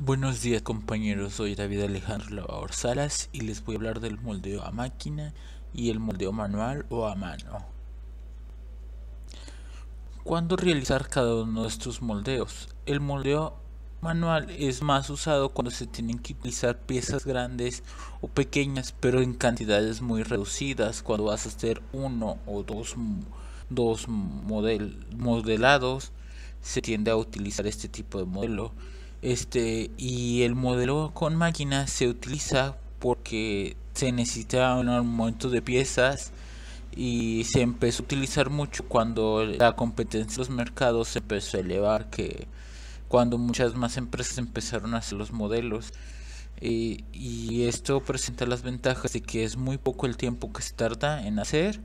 Buenos días compañeros, soy David Alejandro Lavador Salas y les voy a hablar del moldeo a máquina y el moldeo manual o a mano. ¿Cuándo realizar cada uno de estos moldeos? El moldeo manual es más usado cuando se tienen que utilizar piezas grandes o pequeñas pero en cantidades muy reducidas, cuando vas a hacer uno o dos modelados se tiende a utilizar este tipo de modelo. Y el modelo con máquina se utiliza porque se necesita un aumento de piezas y se empezó a utilizar mucho cuando la competencia en los mercados se empezó a elevar, que cuando muchas más empresas empezaron a hacer los modelos. Y esto presenta las ventajas de que es muy poco el tiempo que se tarda en hacer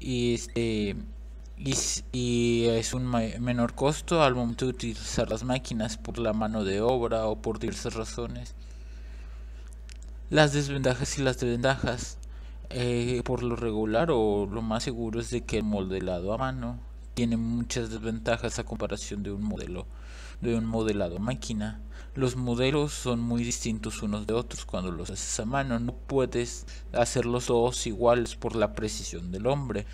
y, este, y es un menor costo al momento de utilizar las máquinas por la mano de obra o por diversas razones. Las desventajas y las desventajas. Por lo regular o lo más seguro es de que el modelado a mano tiene muchas desventajas a comparación de un modelado a máquina. Los modelos son muy distintos unos de otros cuando los haces a mano. No puedes hacerlos todos iguales por la precisión del hombre.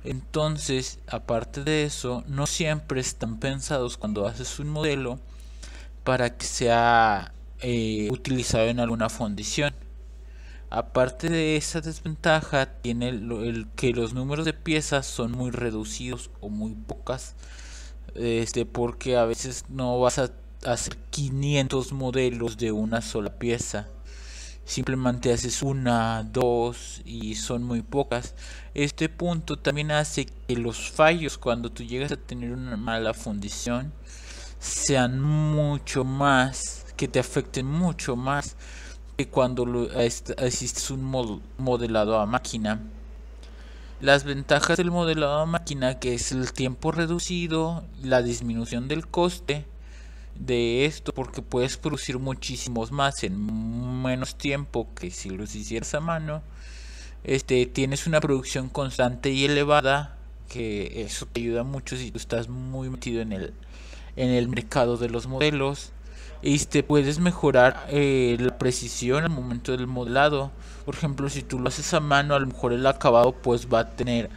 Entonces, aparte de eso, no siempre están pensados cuando haces un modelo para que sea utilizado en alguna fundición. Aparte de esa desventaja, tiene el que los números de piezas son muy reducidos o muy pocas, porque a veces no vas a hacer 500 modelos de una sola pieza. Simplemente haces una, dos y son muy pocas. Este punto también hace que los fallos cuando tú llegas a tener una mala fundición sean mucho más, que te afecten mucho más que cuando hiciste un modelado a máquina. Las ventajas del modelado a máquina, que es el tiempo reducido, la disminución del coste de esto, porque puedes producir muchísimos más en menos tiempo que si los hicieras a mano. Tienes una producción constante y elevada, que eso te ayuda mucho si tú estás muy metido en el mercado de los modelos. Puedes mejorar la precisión al momento del modelado. Por ejemplo, si tú lo haces a mano, a lo mejor el acabado pues va a tener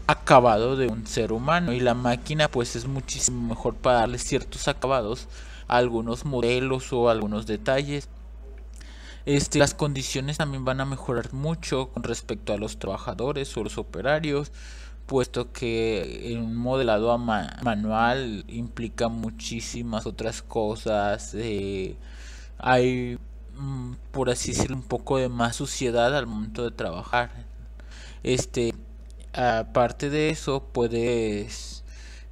acabado de un ser humano, y la máquina pues es muchísimo mejor para darle ciertos acabados a algunos modelos o a algunos detalles. Las condiciones también van a mejorar mucho con respecto a los trabajadores o los operarios, puesto que un modelado manual implica muchísimas otras cosas. Hay, por así decirlo, un poco de más suciedad al momento de trabajar. Este, Aparte de eso,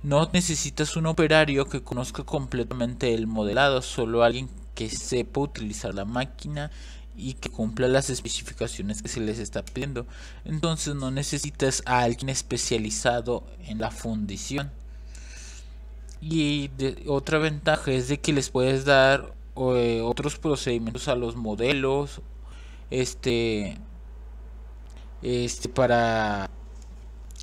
no necesitas un operario que conozca completamente el modelado, solo alguien que sepa utilizar la máquina y que cumpla las especificaciones que se les está pidiendo. Entonces no necesitas a alguien especializado en la fundición. Y otra ventaja es de que les puedes dar otros procedimientos a los modelos, este, para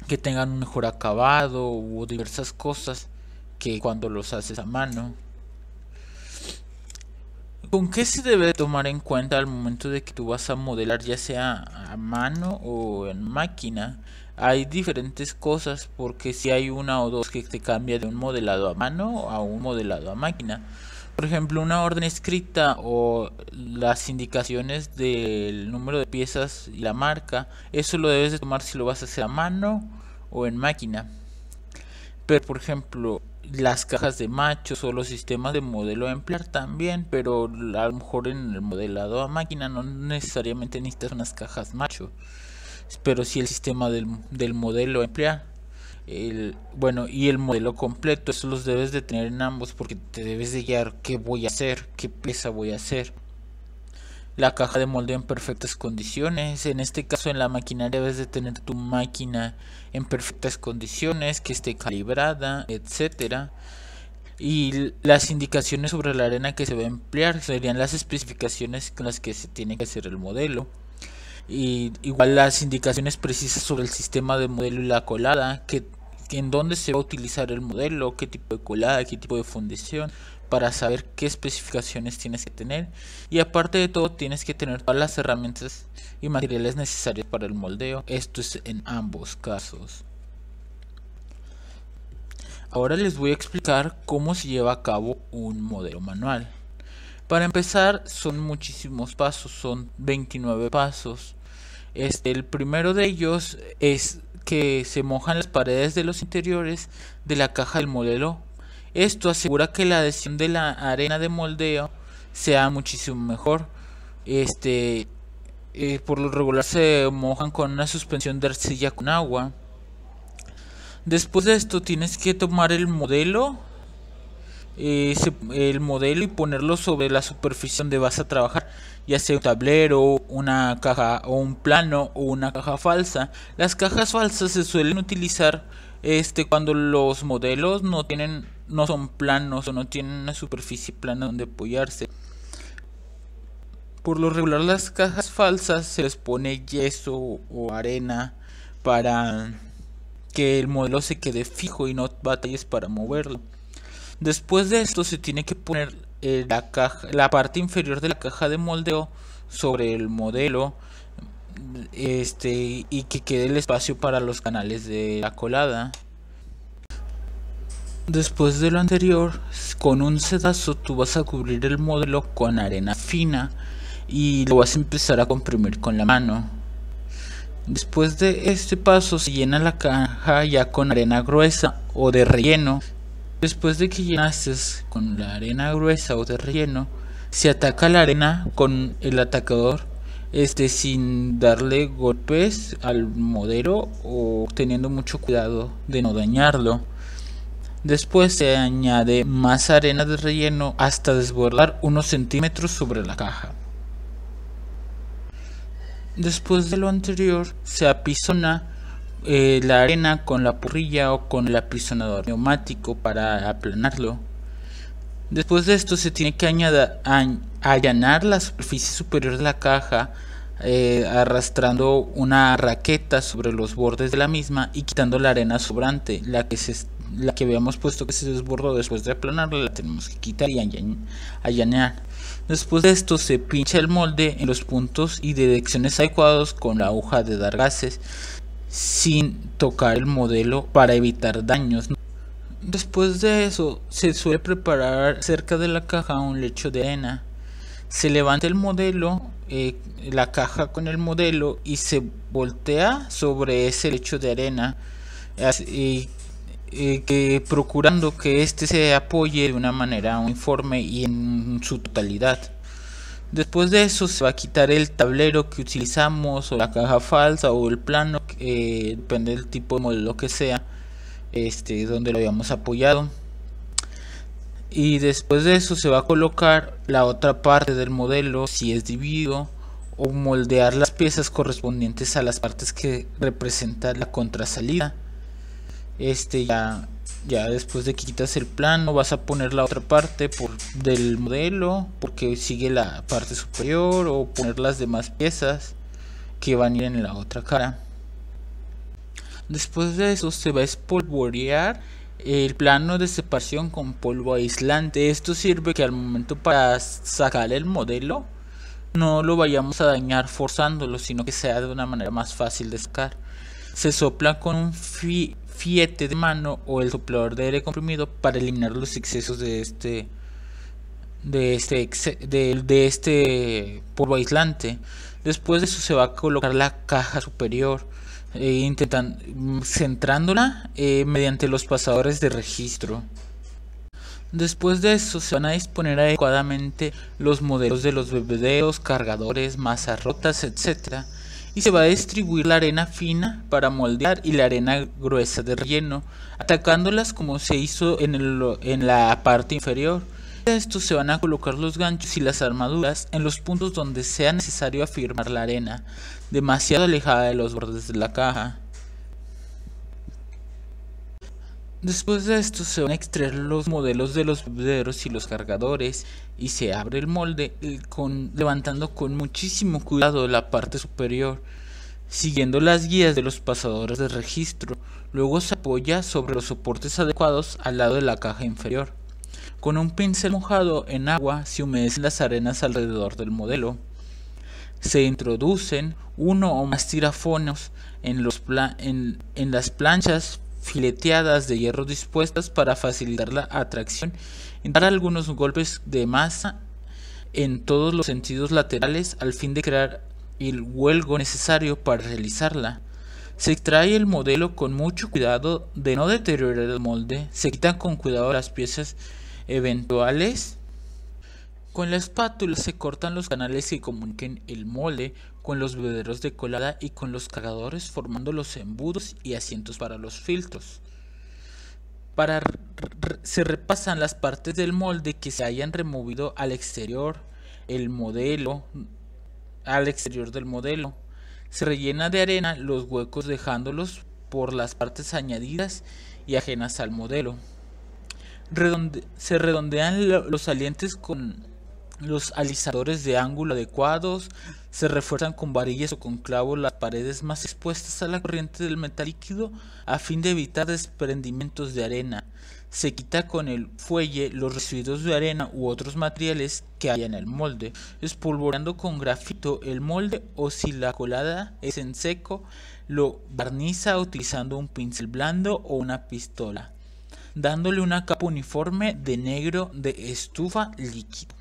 que tengan un mejor acabado o diversas cosas que cuando los haces a mano. ¿Con qué se debe tomar en cuenta al momento de que tú vas a modelar, ya sea a mano o en máquina? Hay diferentes cosas, porque si hay una o dos que te cambia de un modelado a mano a un modelado a máquina. Por ejemplo, una orden escrita o las indicaciones del número de piezas y la marca, eso lo debes de tomar si lo vas a hacer a mano o en máquina. Pero por ejemplo, las cajas de machos o los sistemas de modelo a emplear también, pero a lo mejor en el modelado a máquina no necesariamente necesitas unas cajas macho, pero si el sistema del modelo a emplear. Bueno, y el modelo completo, eso los debes de tener en ambos, porque te debes de guiar qué voy a hacer, qué pieza voy a hacer. La caja de moldeo en perfectas condiciones. En este caso, en la maquinaria debes de tener tu máquina en perfectas condiciones, que esté calibrada, etcétera. Y las indicaciones sobre la arena que se va a emplear serían las especificaciones con las que se tiene que hacer el modelo. Y igual las indicaciones precisas sobre el sistema de modelo y la colada, que en dónde se va a utilizar el modelo, qué tipo de colada, qué tipo de fundición, para saber qué especificaciones tienes que tener, y aparte de todo tienes que tener todas las herramientas y materiales necesarios para el moldeo. Esto es en ambos casos. Ahora les voy a explicar cómo se lleva a cabo un modelo manual. Para empezar, son muchísimos pasos, son 29 pasos. El primero de ellos es que se mojan las paredes de los interiores de la caja del modelo. Esto asegura que la adhesión de la arena de moldeo sea muchísimo mejor. Por lo regular se mojan con una suspensión de arcilla con agua. Después de esto tienes que tomar el modelo y ponerlo sobre la superficie donde vas a trabajar, ya sea un tablero, una caja o un plano o una caja falsa. Las cajas falsas se suelen utilizar cuando los modelos no son planos o no tienen una superficie plana donde apoyarse. Por lo regular las cajas falsas se les pone yeso o arena para que el modelo se quede fijo y no batalles para moverlo. Después de esto se tiene que poner la parte inferior de la caja de moldeo sobre el modelo, y que quede el espacio para los canales de la colada. Después de lo anterior, con un sedazo tú vas a cubrir el modelo con arena fina y lo vas a empezar a comprimir con la mano. Después de este paso se llena la caja ya con arena gruesa o de relleno. Después de que llenaste con la arena gruesa o de relleno, se ataca la arena con el atacador, sin darle golpes al modelo o teniendo mucho cuidado de no dañarlo. Después se añade más arena de relleno hasta desbordar unos centímetros sobre la caja. Después de lo anterior se apisona la arena con la porrilla o con el apisonador neumático para aplanarlo. Después de esto se tiene que allanar la superficie superior de la caja, arrastrando una raqueta sobre los bordes de la misma y quitando la arena sobrante, la que habíamos puesto que se desbordó después de aplanarla, la tenemos que quitar y allanar. Después de esto se pincha el molde en los puntos y direcciones adecuados con la aguja de dar gases, sin tocar el modelo para evitar daños. Después de eso se suele preparar cerca de la caja un lecho de arena. Se levanta el modelo, la caja con el modelo, y se voltea sobre ese lecho de arena, procurando que se apoye de una manera uniforme y en su totalidad. Después de eso se va a quitar el tablero que utilizamos, o la caja falsa o el plano, depende del tipo de modelo que sea, donde lo habíamos apoyado. Y después de eso se va a colocar la otra parte del modelo, si es dividido, o moldear las piezas correspondientes a las partes que representan la contrasalida. Ya después de que quitas el plano vas a poner la otra parte del modelo, porque sigue la parte superior, o poner las demás piezas que van a ir en la otra cara. Después de eso se va a espolvorear el plano de separación con polvo aislante. Esto sirve que al momento para sacar el modelo no lo vayamos a dañar forzándolo, sino que sea de una manera más fácil de sacar. Se sopla con un fiete de mano o el soplador de aire comprimido para eliminar los excesos de este polvo aislante. Después de eso se va a colocar la caja superior, centrándola mediante los pasadores de registro. Después de eso se van a disponer adecuadamente los modelos de los bebederos, cargadores, masas rotas, etc. Y se va a distribuir la arena fina para moldear y la arena gruesa de relleno, atacándolas como se hizo en la parte inferior. De esto se van a colocar los ganchos y las armaduras en los puntos donde sea necesario afirmar la arena, demasiado alejada de los bordes de la caja. Después de esto se van a extraer los modelos de los bebederos y los cargadores, y se abre el molde levantando con muchísimo cuidado la parte superior, siguiendo las guías de los pasadores de registro. Luego se apoya sobre los soportes adecuados al lado de la caja inferior. Con un pincel mojado en agua se humedecen las arenas alrededor del modelo. Se introducen uno o más tirafonos en las planchas fileteadas de hierro dispuestas para facilitar la atracción y dar algunos golpes de masa en todos los sentidos laterales al fin de crear el huelgo necesario para realizarla. Se extrae el modelo con mucho cuidado de no deteriorar el molde, se quitan con cuidado las piezas eventuales. Con la espátula se cortan los canales que comuniquen el molde con los bebederos de colada y con los cargadores, formando los embudos y asientos para los filtros. Se repasan las partes del molde que se hayan removido al exterior del modelo. Se rellena de arena los huecos dejándolos por las partes añadidas y ajenas al modelo. Se redondean los salientes con los alisadores de ángulo adecuados, se refuerzan con varillas o con clavos las paredes más expuestas a la corriente del metal líquido a fin de evitar desprendimientos de arena. Se quita con el fuelle los residuos de arena u otros materiales que haya en el molde, espolvoreando con grafito el molde, o si la colada es en seco, lo barniza utilizando un pincel blando o una pistola, dándole una capa uniforme de negro de estufa líquido.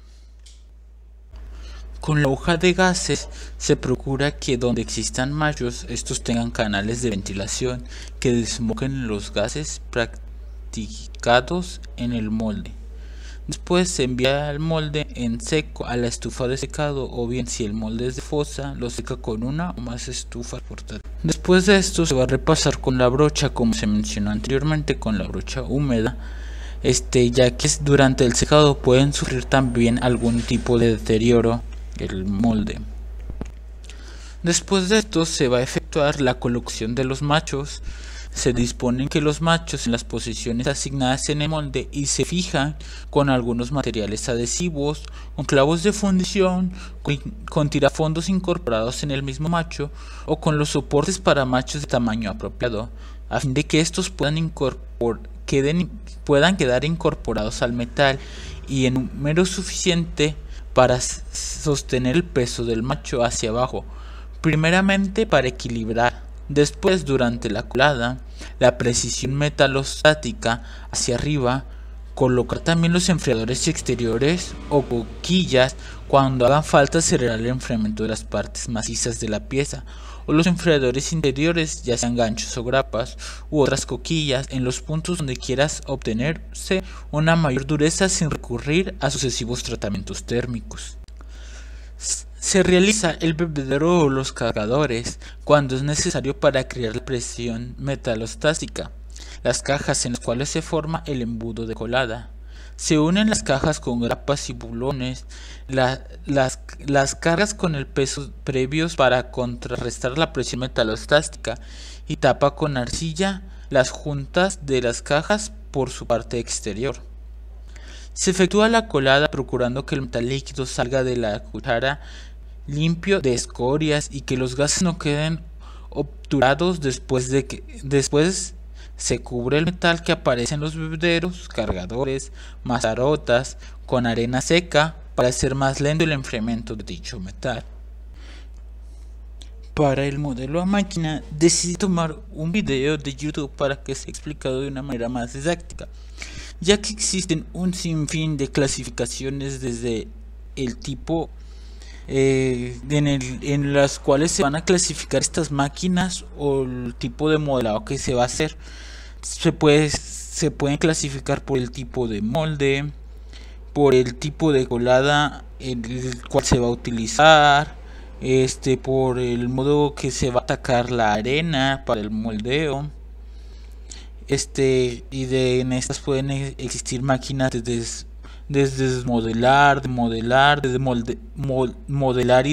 Con la hoja de gases se procura que donde existan machos, estos tengan canales de ventilación que desmoquen los gases practicados en el molde. Después se envía el molde en seco a la estufa de secado, o bien si el molde es de fosa, lo seca con una o más estufas portátiles. Después de esto se va a repasar con la brocha, como se mencionó anteriormente, con la brocha húmeda, ya que durante el secado pueden sufrir también algún tipo de deterioro el molde. Después de esto se va a efectuar la colocación de los machos. Se disponen que los machos en las posiciones asignadas en el molde y se fijan con algunos materiales adhesivos, con clavos de fundición, con tirafondos incorporados en el mismo macho o con los soportes para machos de tamaño apropiado, a fin de que estos puedan quedar incorporados al metal y en número suficiente para sostener el peso del macho hacia abajo, primeramente para equilibrar, después durante la colada, la precisión metalostática hacia arriba, colocar también los enfriadores exteriores o boquillas cuando hagan falta, acelerar el enfriamiento de las partes macizas de la pieza, o los enfriadores interiores, ya sean ganchos o grapas u otras coquillas, en los puntos donde quieras obtenerse una mayor dureza sin recurrir a sucesivos tratamientos térmicos. Se realiza el bebedero o los cargadores cuando es necesario para crear la presión metalostática. Las cajas en las cuales se forma el embudo de colada. Se unen las cajas con grapas y bulones, las cargas con el peso previos para contrarrestar la presión metalostática, y tapa con arcilla las juntas de las cajas por su parte exterior. Se efectúa la colada procurando que el metal líquido salga de la cuchara limpio de escorias y que los gases no queden obturados. Después se cubre el metal que aparece en los bebederos, cargadores, mazarotas con arena seca para hacer más lento el enfriamiento de dicho metal. Para el modelo a máquina decidí tomar un video de YouTube para que sea explicado de una manera más didáctica, ya que existen un sinfín de clasificaciones desde el tipo en las cuales se van a clasificar estas máquinas o el tipo de modelado que se va a hacer. Se pueden clasificar por el tipo de molde, por el tipo de colada en el cual se va a utilizar, por el modo que se va a atacar la arena para el moldeo. En estas pueden existir máquinas desde desmodelar, modelar y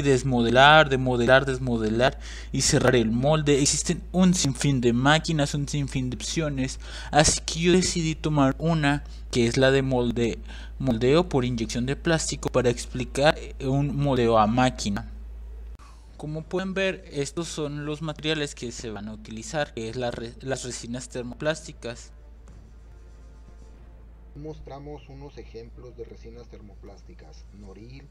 desmodelar, desmodelar y cerrar el molde. Existen un sinfín de máquinas, un sinfín de opciones, así que yo decidí tomar una que es la de moldeo por inyección de plástico para explicar un moldeo a máquina. Como pueden ver, estos son los materiales que se van a utilizar, que es las resinas termoplásticas. Mostramos unos ejemplos de resinas termoplásticas: Noril,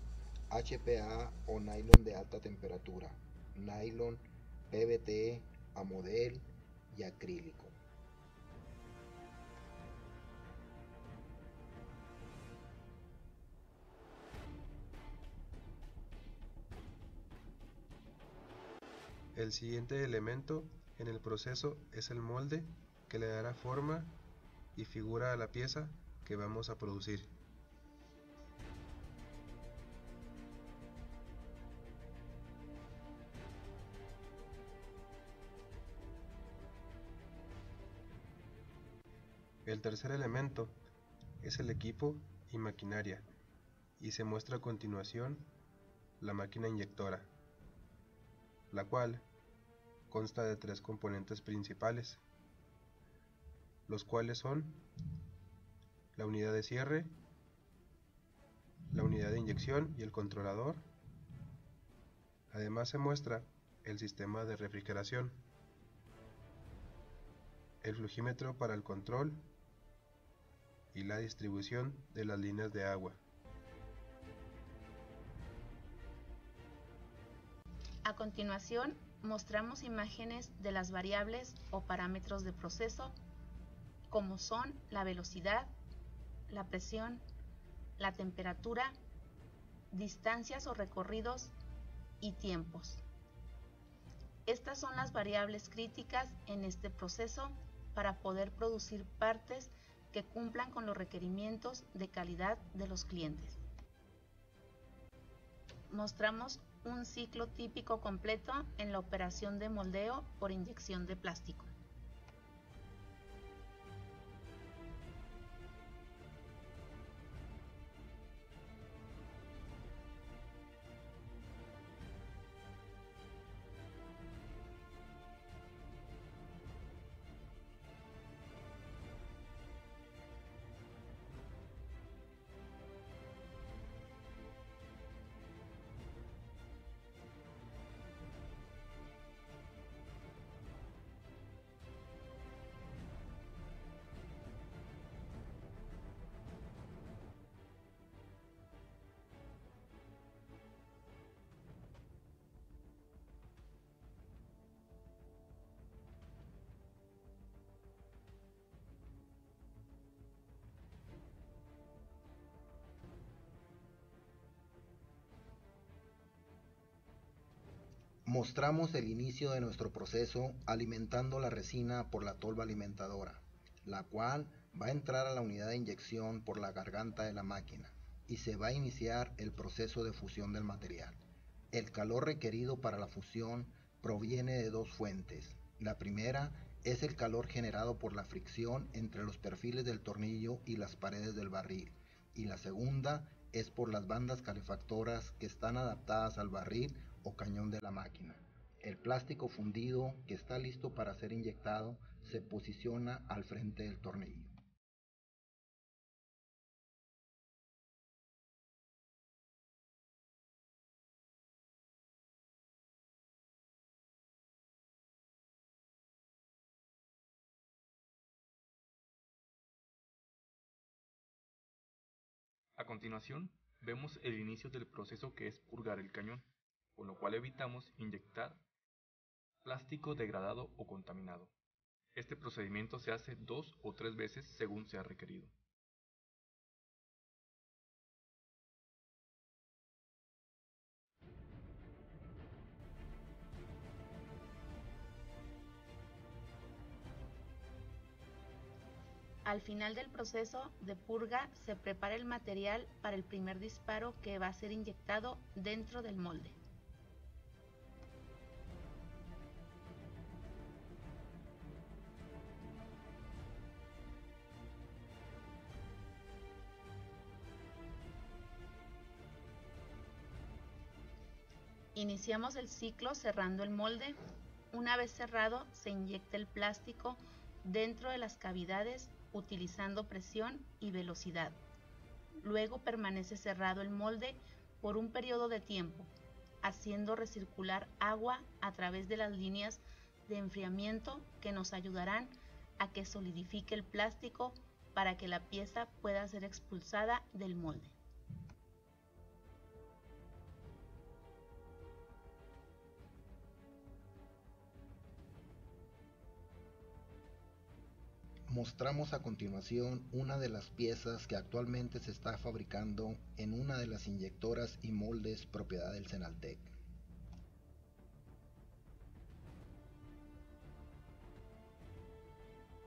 HPA o nylon de alta temperatura, nylon, PVT, Amodel y acrílico. El siguiente elemento en el proceso es el molde que le dará forma y figura a la pieza que vamos a producir. El tercer elemento es el equipo y maquinaria, y se muestra a continuación la máquina inyectora, la cual consta de tres componentes principales, los cuales son la unidad de cierre, la unidad de inyección y el controlador. Además se muestra el sistema de refrigeración, el flujímetro para el control y la distribución de las líneas de agua. A continuación, mostramos imágenes de las variables o parámetros de proceso, como son la velocidad, la presión, la temperatura, distancias o recorridos y tiempos. Estas son las variables críticas en este proceso para poder producir partes que cumplan con los requerimientos de calidad de los clientes. Mostramos un ciclo típico completo en la operación de moldeo por inyección de plástico. Mostramos el inicio de nuestro proceso alimentando la resina por la tolva alimentadora, la cual va a entrar a la unidad de inyección por la garganta de la máquina y se va a iniciar el proceso de fusión del material. El calor requerido para la fusión proviene de dos fuentes. La primera es el calor generado por la fricción entre los perfiles del tornillo y las paredes del barril, y la segunda es por las bandas calefactoras que están adaptadas al barril o cañón de la máquina. El plástico fundido que está listo para ser inyectado se posiciona al frente del tornillo. A continuación, vemos el inicio del proceso que es purgar el cañón, con lo cual evitamos inyectar plástico degradado o contaminado. Este procedimiento se hace 2 o 3 veces según sea requerido. Al final del proceso de purga se prepara el material para el primer disparo que va a ser inyectado dentro del molde. Iniciamos el ciclo cerrando el molde. Una vez cerrado, se inyecta el plástico dentro de las cavidades utilizando presión y velocidad. Luego permanece cerrado el molde por un periodo de tiempo, haciendo recircular agua a través de las líneas de enfriamiento que nos ayudarán a que solidifique el plástico para que la pieza pueda ser expulsada del molde. Mostramos a continuación una de las piezas que actualmente se está fabricando en una de las inyectoras y moldes propiedad del Senaltec.